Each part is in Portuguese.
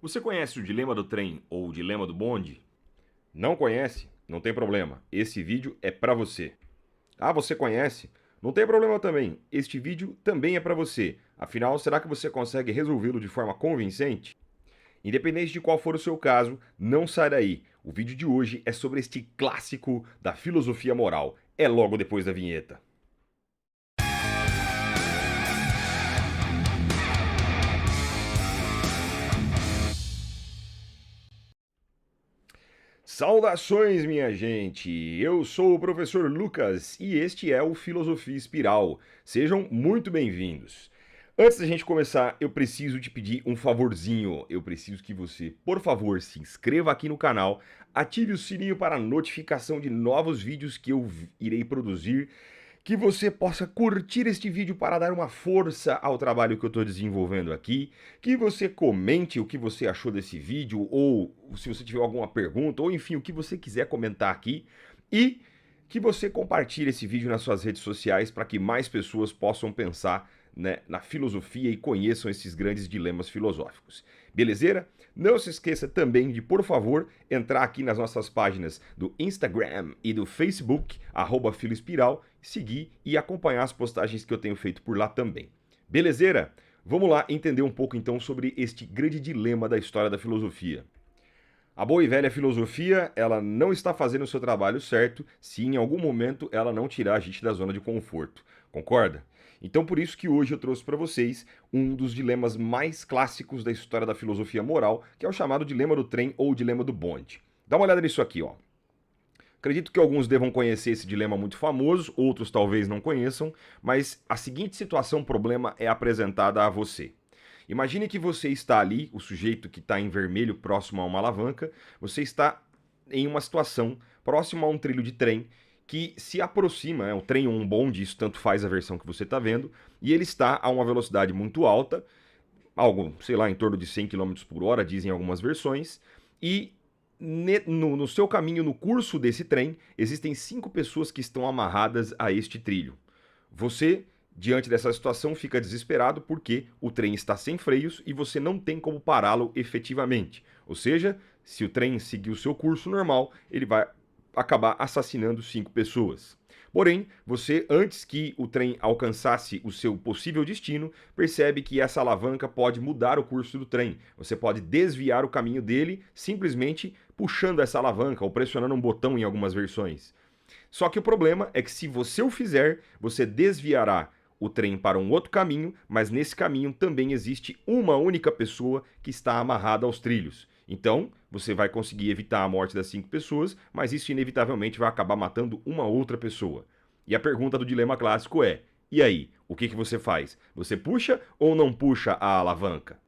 Você conhece o dilema do trem ou o dilema do bonde? Não conhece? Não tem problema. Esse vídeo é para você. Ah, você conhece? Não tem problema também. Este vídeo também é para você. Afinal, será que você consegue resolvê-lo de forma convincente? Independente de qual for o seu caso, não sai daí. O vídeo de hoje é sobre este clássico da filosofia moral. É logo depois da vinheta. Saudações, minha gente! Eu sou o professor Lucas e este é o Filosofia Espiral. Sejam muito bem-vindos. Antes da gente começar, eu preciso te pedir um favorzinho. Eu preciso que você, por favor, se inscreva aqui no canal, ative o sininho para notificação de novos vídeos que eu irei produzir, que você possa curtir este vídeo para dar uma força ao trabalho que eu estou desenvolvendo aqui, que você comente o que você achou desse vídeo, ou se você tiver alguma pergunta, ou enfim, o que você quiser comentar aqui, e que você compartilhe esse vídeo nas suas redes sociais para que mais pessoas possam pensar, né, na filosofia e conheçam esses grandes dilemas filosóficos. Belezeira? Não se esqueça também de, por favor, entrar aqui nas nossas páginas do Instagram e do Facebook, @filoespiral, seguir e acompanhar as postagens que eu tenho feito por lá também. Belezeira? Vamos lá entender um pouco então sobre este grande dilema da história da filosofia. A boa e velha filosofia, ela não está fazendo o seu trabalho certo se em algum momento ela não tirar a gente da zona de conforto. Concorda? Então por isso que hoje eu trouxe para vocês um dos dilemas mais clássicos da história da filosofia moral, que é o chamado dilema do trem ou dilema do bonde. Dá uma olhada nisso aqui, ó. Acredito que alguns devam conhecer esse dilema muito famoso, outros talvez não conheçam, mas a seguinte situação, problema é apresentada a você. Imagine que você está ali, o sujeito que está em vermelho próximo a uma alavanca, você está em uma situação próximo a um trilho de trem que se aproxima, né, um trem ou um bonde, isso tanto faz a versão que você está vendo, e ele está a uma velocidade muito alta, algo, sei lá, em torno de 100 km por hora, dizem algumas versões, e no seu caminho, no curso desse trem, existem 5 pessoas que estão amarradas a este trilho. Você, diante dessa situação, fica desesperado porque o trem está sem freios e você não tem como pará-lo efetivamente. Ou seja, se o trem seguir o seu curso normal, ele vai acabar assassinando 5 pessoas. Porém, você, antes que o trem alcançasse o seu possível destino, percebe que essa alavanca pode mudar o curso do trem. Você pode desviar o caminho dele simplesmente puxando essa alavanca ou pressionando um botão em algumas versões. Só que o problema é que se você o fizer, você desviará o trem para um outro caminho, mas nesse caminho também existe uma única pessoa que está amarrada aos trilhos. Então, você vai conseguir evitar a morte das 5 pessoas, mas isso inevitavelmente vai acabar matando uma outra pessoa. E a pergunta do dilema clássico é: e aí, o que você faz? Você puxa ou não puxa a alavanca?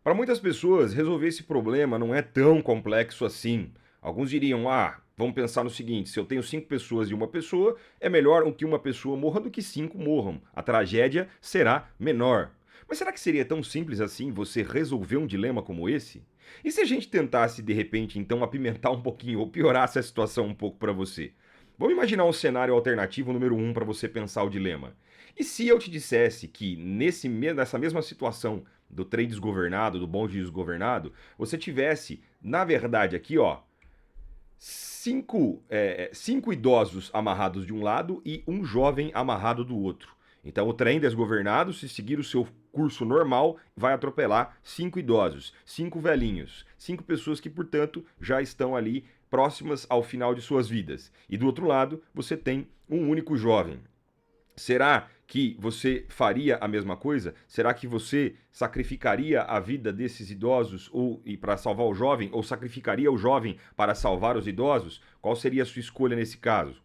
Para muitas pessoas, resolver esse problema não é tão complexo assim. Alguns diriam: vamos pensar no seguinte, se eu tenho 5 pessoas e uma pessoa, é melhor que uma pessoa morra do que 5 morram. A tragédia será menor. Mas será que seria tão simples assim você resolver um dilema como esse? E se a gente tentasse, de repente, então, apimentar um pouquinho ou piorasse a situação um pouco para você? Vamos imaginar um cenário alternativo número 1 para você pensar o dilema. E se eu te dissesse que nessa mesma situação do trem desgovernado, do bonde desgovernado, você tivesse, na verdade, aqui, ó, cinco idosos amarrados de um lado e um jovem amarrado do outro. Então, o trem desgovernado, se seguir o seu curso normal, vai atropelar 5 idosos, 5 velhinhos, 5 pessoas que, portanto, já estão ali próximas ao final de suas vidas. E do outro lado, você tem um único jovem. Será que você faria a mesma coisa? Será que você sacrificaria a vida desses idosos e para salvar o jovem, ou sacrificaria o jovem para salvar os idosos? Qual seria a sua escolha nesse caso?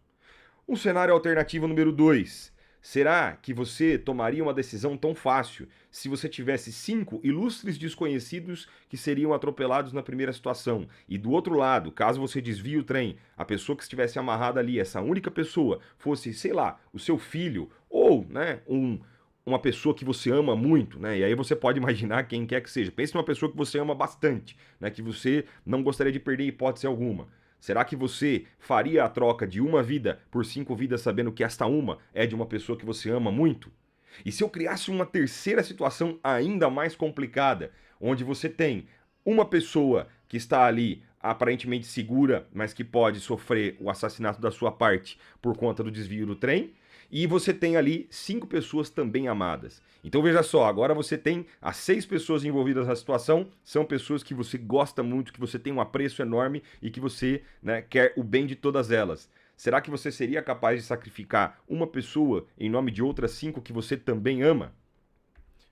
Um cenário alternativo número 2. Será que você tomaria uma decisão tão fácil se você tivesse 5 ilustres desconhecidos que seriam atropelados na primeira situação? E do outro lado, caso você desvie o trem, a pessoa que estivesse amarrada ali, essa única pessoa, fosse, sei lá, o seu filho ou, né, uma pessoa que você ama muito, né? E aí você pode imaginar quem quer que seja. Pense numa pessoa que você ama bastante, né? Que você não gostaria de perder em hipótese alguma. Será que você faria a troca de uma vida por 5 vidas sabendo que esta uma é de uma pessoa que você ama muito? E se eu criasse uma terceira situação ainda mais complicada, onde você tem uma pessoa que está ali aparentemente segura, mas que pode sofrer o assassinato da sua parte por conta do desvio do trem. E você tem ali 5 pessoas também amadas. Então veja só, agora você tem as 6 pessoas envolvidas na situação, são pessoas que você gosta muito, que você tem um apreço enorme e que você, né, quer o bem de todas elas. Será que você seria capaz de sacrificar uma pessoa em nome de outras 5 que você também ama?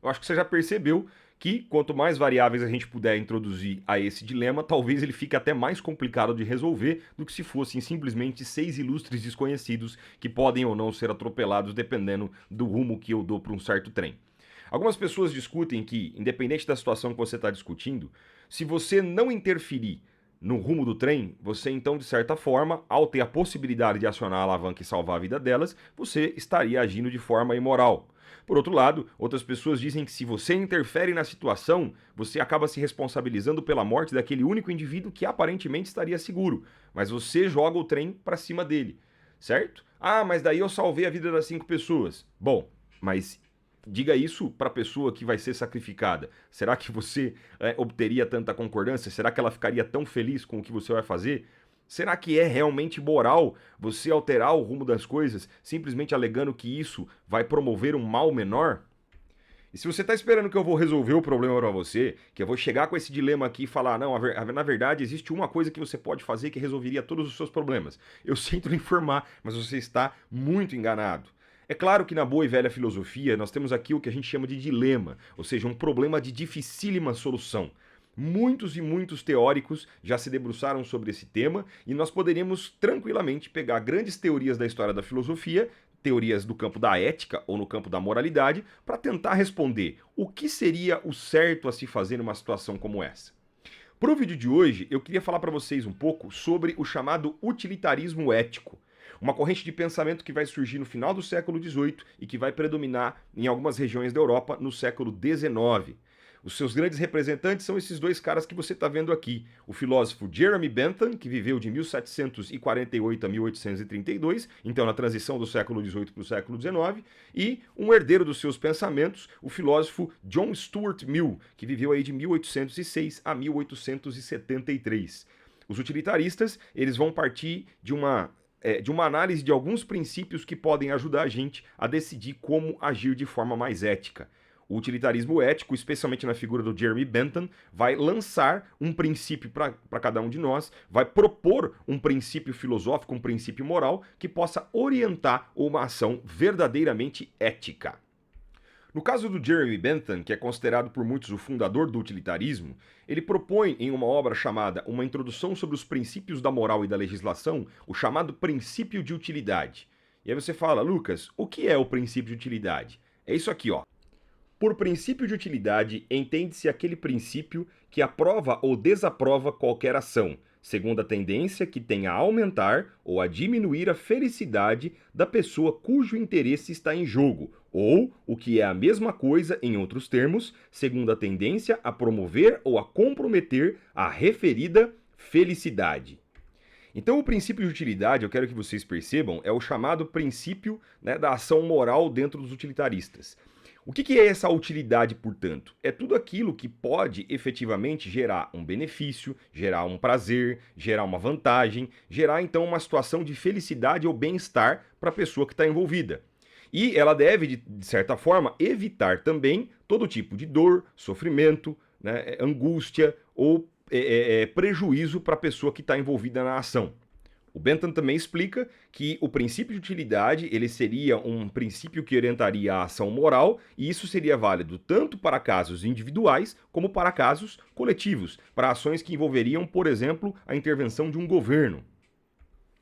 Eu acho que você já percebeu que quanto mais variáveis a gente puder introduzir a esse dilema, talvez ele fique até mais complicado de resolver do que se fossem simplesmente 6 ilustres desconhecidos que podem ou não ser atropelados dependendo do rumo que eu dou para um certo trem. Algumas pessoas discutem que, independente da situação que você está discutindo, se você não interferir no rumo do trem, você então, de certa forma, ao ter a possibilidade de acionar a alavanca e salvar a vida delas, você estaria agindo de forma imoral. Por outro lado, outras pessoas dizem que se você interfere na situação, você acaba se responsabilizando pela morte daquele único indivíduo que aparentemente estaria seguro, mas você joga o trem para cima dele, certo? Ah, mas daí eu salvei a vida das 5 pessoas. Bom, mas diga isso para a pessoa que vai ser sacrificada. Será que você obteria tanta concordância? Será que ela ficaria tão feliz com o que você vai fazer? Será que é realmente moral você alterar o rumo das coisas simplesmente alegando que isso vai promover um mal menor? E se você está esperando que eu vou resolver o problema para você, que eu vou chegar com esse dilema aqui e falar, não, na verdade existe uma coisa que você pode fazer que resolveria todos os seus problemas. Eu sinto lhe informar, mas você está muito enganado. É claro que na boa e velha filosofia nós temos aqui o que a gente chama de dilema, ou seja, um problema de dificílima solução. Muitos e muitos teóricos já se debruçaram sobre esse tema e nós poderíamos tranquilamente pegar grandes teorias da história da filosofia, teorias do campo da ética ou no campo da moralidade, para tentar responder o que seria o certo a se fazer numa situação como essa. Para o vídeo de hoje, eu queria falar para vocês um pouco sobre o chamado utilitarismo ético, uma corrente de pensamento que vai surgir no final do século XVIII e que vai predominar em algumas regiões da Europa no século XIX. Os seus grandes representantes são esses dois caras que você está vendo aqui. O filósofo Jeremy Bentham, que viveu de 1748 a 1832, então na transição do século XVIII para o século XIX, e um herdeiro dos seus pensamentos, o filósofo John Stuart Mill, que viveu aí de 1806 a 1873. Os utilitaristas, eles vão partir de uma análise de alguns princípios que podem ajudar a gente a decidir como agir de forma mais ética. O utilitarismo ético, especialmente na figura do Jeremy Bentham, vai lançar um princípio para cada um de nós, vai propor um princípio filosófico, um princípio moral que possa orientar uma ação verdadeiramente ética. No caso do Jeremy Bentham, que é considerado por muitos o fundador do utilitarismo, ele propõe em uma obra chamada Uma Introdução sobre os Princípios da Moral e da Legislação, o chamado princípio de utilidade. E aí você fala, Lucas, o que é o princípio de utilidade? É isso aqui, ó. Por princípio de utilidade, entende-se aquele princípio que aprova ou desaprova qualquer ação, segundo a tendência que tenha a aumentar ou a diminuir a felicidade da pessoa cujo interesse está em jogo, ou, o que é a mesma coisa em outros termos, segundo a tendência a promover ou a comprometer a referida felicidade. Então, o princípio de utilidade, eu quero que vocês percebam, é o chamado princípio, né, da ação moral dentro dos utilitaristas. O que é essa utilidade, portanto? É tudo aquilo que pode efetivamente gerar um benefício, gerar um prazer, gerar uma vantagem, gerar então uma situação de felicidade ou bem-estar para a pessoa que está envolvida. E ela deve, de certa forma, evitar também todo tipo de dor, sofrimento, né, angústia ou prejuízo para a pessoa que está envolvida na ação. O Bentham também explica que o princípio de utilidade ele seria um princípio que orientaria a ação moral e isso seria válido tanto para casos individuais como para casos coletivos, para ações que envolveriam, por exemplo, a intervenção de um governo.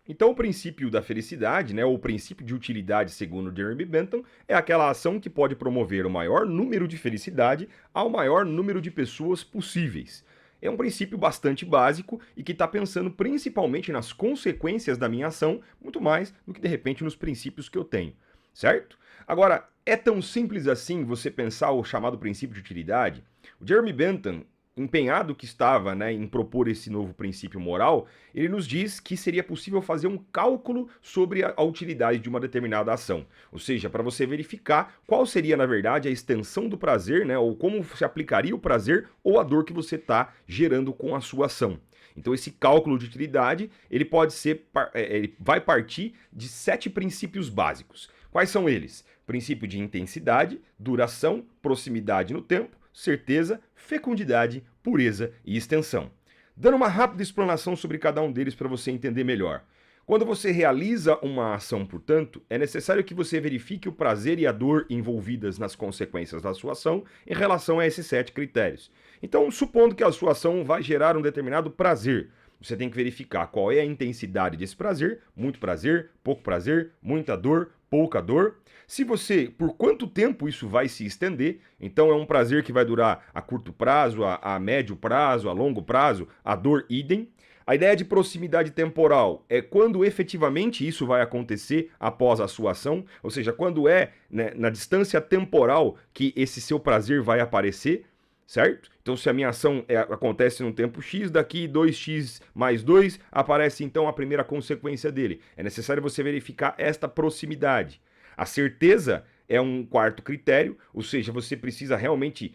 Então, o princípio da felicidade, né, ou o princípio de utilidade, segundo Jeremy Bentham, é aquela ação que pode promover o maior número de felicidade ao maior número de pessoas possíveis. É um princípio bastante básico e que está pensando principalmente nas consequências da minha ação, muito mais do que de repente nos princípios que eu tenho, certo? Agora, é tão simples assim você pensar o chamado princípio de utilidade? O Jeremy Bentham empenhado que estava, né, em propor esse novo princípio moral, ele nos diz que seria possível fazer um cálculo sobre a utilidade de uma determinada ação. Ou seja, para você verificar qual seria, na verdade, a extensão do prazer, né, ou como se aplicaria o prazer ou a dor que você está gerando com a sua ação. Então, esse cálculo de utilidade, ele pode ser, ele vai partir de 7 princípios básicos. Quais são eles? Princípio de intensidade, duração, proximidade no tempo, certeza, fecundidade, pureza e extensão. Dando uma rápida explanação sobre cada um deles para você entender melhor. Quando você realiza uma ação, portanto, é necessário que você verifique o prazer e a dor envolvidas nas consequências da sua ação em relação a esses 7 critérios. Então, supondo que a sua ação vai gerar um determinado prazer, você tem que verificar qual é a intensidade desse prazer, muito prazer, pouco prazer, muita dor, pouca dor. Se você, por quanto tempo isso vai se estender, então é um prazer que vai durar a curto prazo, a médio prazo, a longo prazo, a dor idem. A ideia de proximidade temporal é quando efetivamente isso vai acontecer após a sua ação, ou seja, quando é, né, na distância temporal que esse seu prazer vai aparecer, certo? Então, se a minha ação acontece num tempo X, daqui 2x mais 2, aparece então a primeira consequência dele. É necessário você verificar esta proximidade. A certeza é um quarto critério, ou seja, você precisa realmente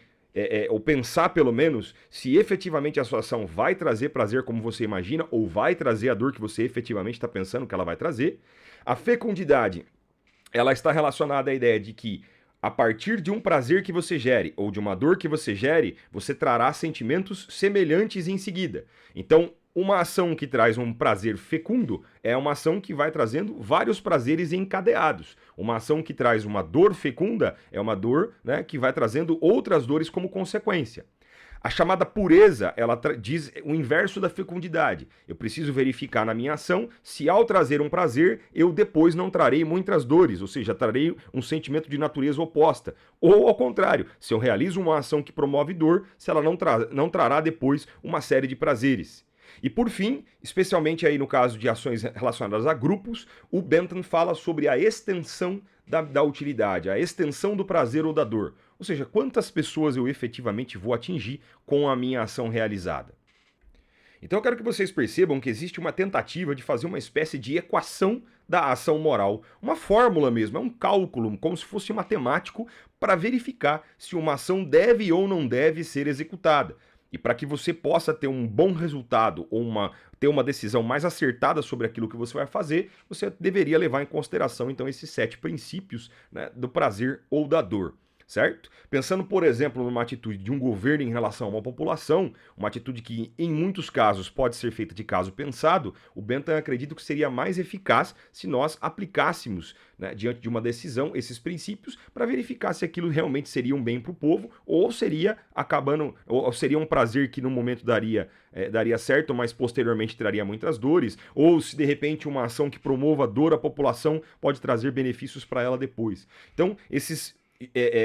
ou pensar pelo menos se efetivamente a sua ação vai trazer prazer como você imagina ou vai trazer a dor que você efetivamente está pensando que ela vai trazer. A fecundidade, ela está relacionada à ideia de que a partir de um prazer que você gere ou de uma dor que você gere, você trará sentimentos semelhantes em seguida. Então, uma ação que traz um prazer fecundo é uma ação que vai trazendo vários prazeres encadeados. Uma ação que traz uma dor fecunda é uma dor, né, que vai trazendo outras dores como consequência. A chamada pureza, ela diz o inverso da fecundidade. Eu preciso verificar na minha ação se ao trazer um prazer, eu depois não trarei muitas dores, ou seja, trarei um sentimento de natureza oposta. Ou ao contrário, se eu realizo uma ação que promove dor, se ela não trará depois uma série de prazeres. E por fim, especialmente aí no caso de ações relacionadas a grupos, o Bentham fala sobre a extensão da utilidade, a extensão do prazer ou da dor. Ou seja, quantas pessoas eu efetivamente vou atingir com a minha ação realizada. Então eu quero que vocês percebam que existe uma tentativa de fazer uma espécie de equação da ação moral, uma fórmula mesmo, é um cálculo, como se fosse matemático, para verificar se uma ação deve ou não deve ser executada. E para que você possa ter um bom resultado ou ter uma decisão mais acertada sobre aquilo que você vai fazer, você deveria levar em consideração, então, esses 7 princípios, né, do prazer ou da dor. Certo? Pensando, por exemplo, numa atitude de um governo em relação a uma população, uma atitude que, em muitos casos, pode ser feita de caso pensado, o Bentham acredita que seria mais eficaz se nós aplicássemos, né, diante de uma decisão, esses princípios para verificar se aquilo realmente seria um bem para o povo ou seria ou seria um prazer que no momento daria certo, mas posteriormente traria muitas dores, ou se de repente uma ação que promova dor à população pode trazer benefícios para ela depois. Então, esses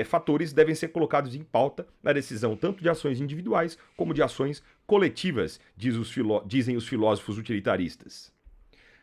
fatores devem ser colocados em pauta na decisão tanto de ações individuais como de ações coletivas, dizem os filósofos utilitaristas.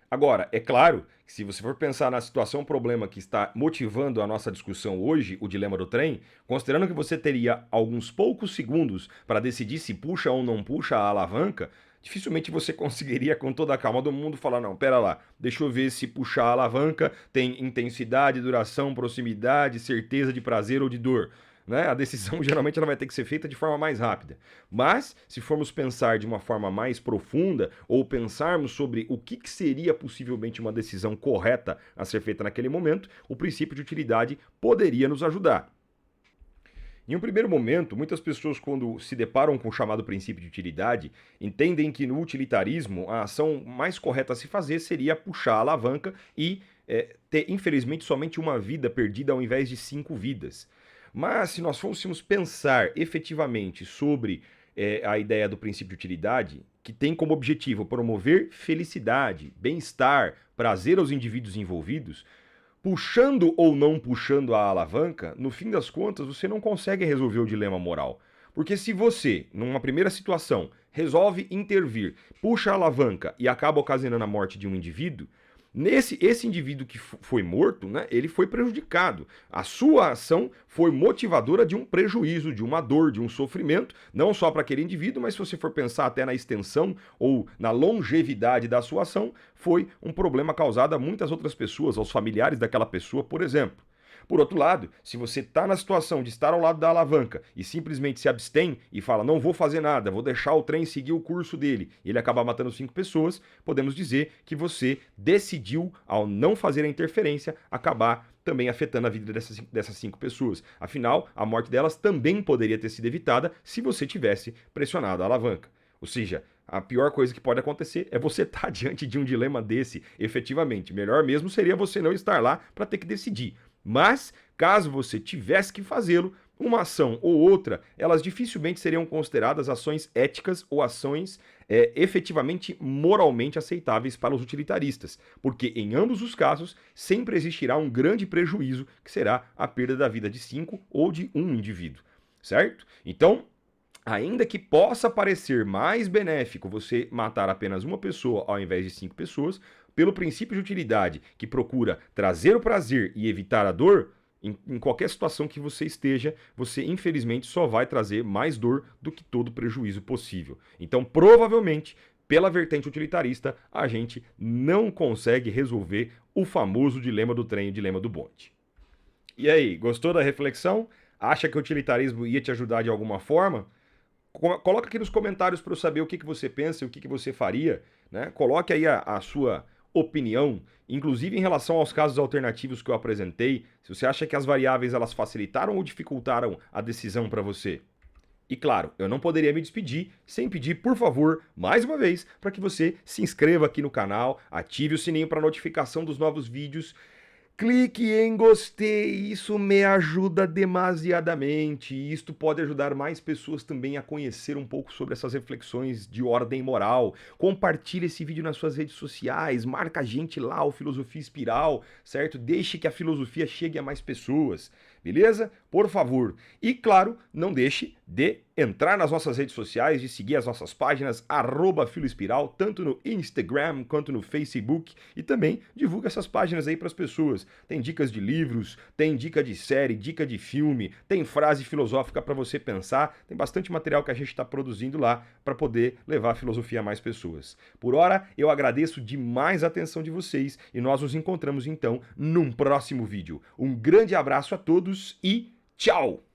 Agora, é claro que se você for pensar na situação problema que está motivando a nossa discussão hoje, o dilema do trem, considerando que você teria alguns poucos segundos para decidir se puxa ou não puxa a alavanca, dificilmente você conseguiria com toda a calma do mundo falar, não, pera lá, deixa eu ver se puxar a alavanca tem intensidade, duração, proximidade, certeza de prazer ou de dor. Né? A decisão geralmente ela vai ter que ser feita de forma mais rápida. Mas, se formos pensar de uma forma mais profunda, ou pensarmos sobre o que seria possivelmente uma decisão correta a ser feita naquele momento, o princípio de utilidade poderia nos ajudar. Em um primeiro momento, muitas pessoas, quando se deparam com o chamado princípio de utilidade, entendem que no utilitarismo a ação mais correta a se fazer seria puxar a alavanca e ter, infelizmente, somente uma vida perdida ao invés de 5 vidas. Mas, se nós fôssemos pensar efetivamente sobre a ideia do princípio de utilidade, que tem como objetivo promover felicidade, bem-estar, prazer aos indivíduos envolvidos, puxando ou não puxando a alavanca, no fim das contas, você não consegue resolver o dilema moral. Porque se você, numa primeira situação, resolve intervir, puxa a alavanca e acaba ocasionando a morte de um indivíduo, Esse indivíduo que foi morto, né, ele foi prejudicado. A sua ação foi motivadora de um prejuízo, de uma dor, de um sofrimento, não só para aquele indivíduo, mas se você for pensar até na extensão ou na longevidade da sua ação, foi um problema causado a muitas outras pessoas, aos familiares daquela pessoa, por exemplo. Por outro lado, se você está na situação de estar ao lado da alavanca e simplesmente se abstém e fala, não vou fazer nada, vou deixar o trem seguir o curso dele, e ele acabar matando 5 pessoas, podemos dizer que você decidiu, ao não fazer a interferência, acabar também afetando a vida dessas 5 pessoas. Afinal, a morte delas também poderia ter sido evitada se você tivesse pressionado a alavanca. Ou seja, a pior coisa que pode acontecer é você estar diante de um dilema desse, efetivamente. Melhor mesmo seria você não estar lá para ter que decidir. Mas, caso você tivesse que fazê-lo, uma ação ou outra, elas dificilmente seriam consideradas ações éticas ou ações efetivamente moralmente aceitáveis para os utilitaristas, porque em ambos os casos sempre existirá um grande prejuízo, que será a perda da vida de 5 ou de um indivíduo, certo? Então, ainda que possa parecer mais benéfico você matar apenas uma pessoa ao invés de 5 pessoas, pelo princípio de utilidade que procura trazer o prazer e evitar a dor, em qualquer situação que você esteja, você infelizmente só vai trazer mais dor do que todo prejuízo possível. Então, provavelmente, pela vertente utilitarista, a gente não consegue resolver o famoso dilema do trem e o dilema do bonde. E aí, gostou da reflexão? Acha que o utilitarismo ia te ajudar de alguma forma? Coloca aqui nos comentários para eu saber o que você pensa e o que você faria, né? Coloque aí a sua opinião, inclusive em relação aos casos alternativos que eu apresentei, se você acha que as variáveis elas facilitaram ou dificultaram a decisão para você. E claro, eu não poderia me despedir sem pedir, por favor, mais uma vez, para que você se inscreva aqui no canal, ative o sininho para notificação dos novos vídeos, clique em gostei, isso me ajuda demasiadamente. E isto pode ajudar mais pessoas também a conhecer um pouco sobre essas reflexões de ordem moral. Compartilhe esse vídeo nas suas redes sociais, marca a gente lá, o Filosofia Espiral, certo? Deixe que a filosofia chegue a mais pessoas, beleza? Por favor. E claro, não deixe de entrar nas nossas redes sociais, de seguir as nossas páginas, @filoespiral, tanto no Instagram quanto no Facebook, e também divulga essas páginas aí para as pessoas. Tem dicas de livros, tem dica de série, dica de filme, tem frase filosófica para você pensar, tem bastante material que a gente está produzindo lá para poder levar a filosofia a mais pessoas. Por hora, eu agradeço demais a atenção de vocês e nós nos encontramos então num próximo vídeo. Um grande abraço a todos e tchau!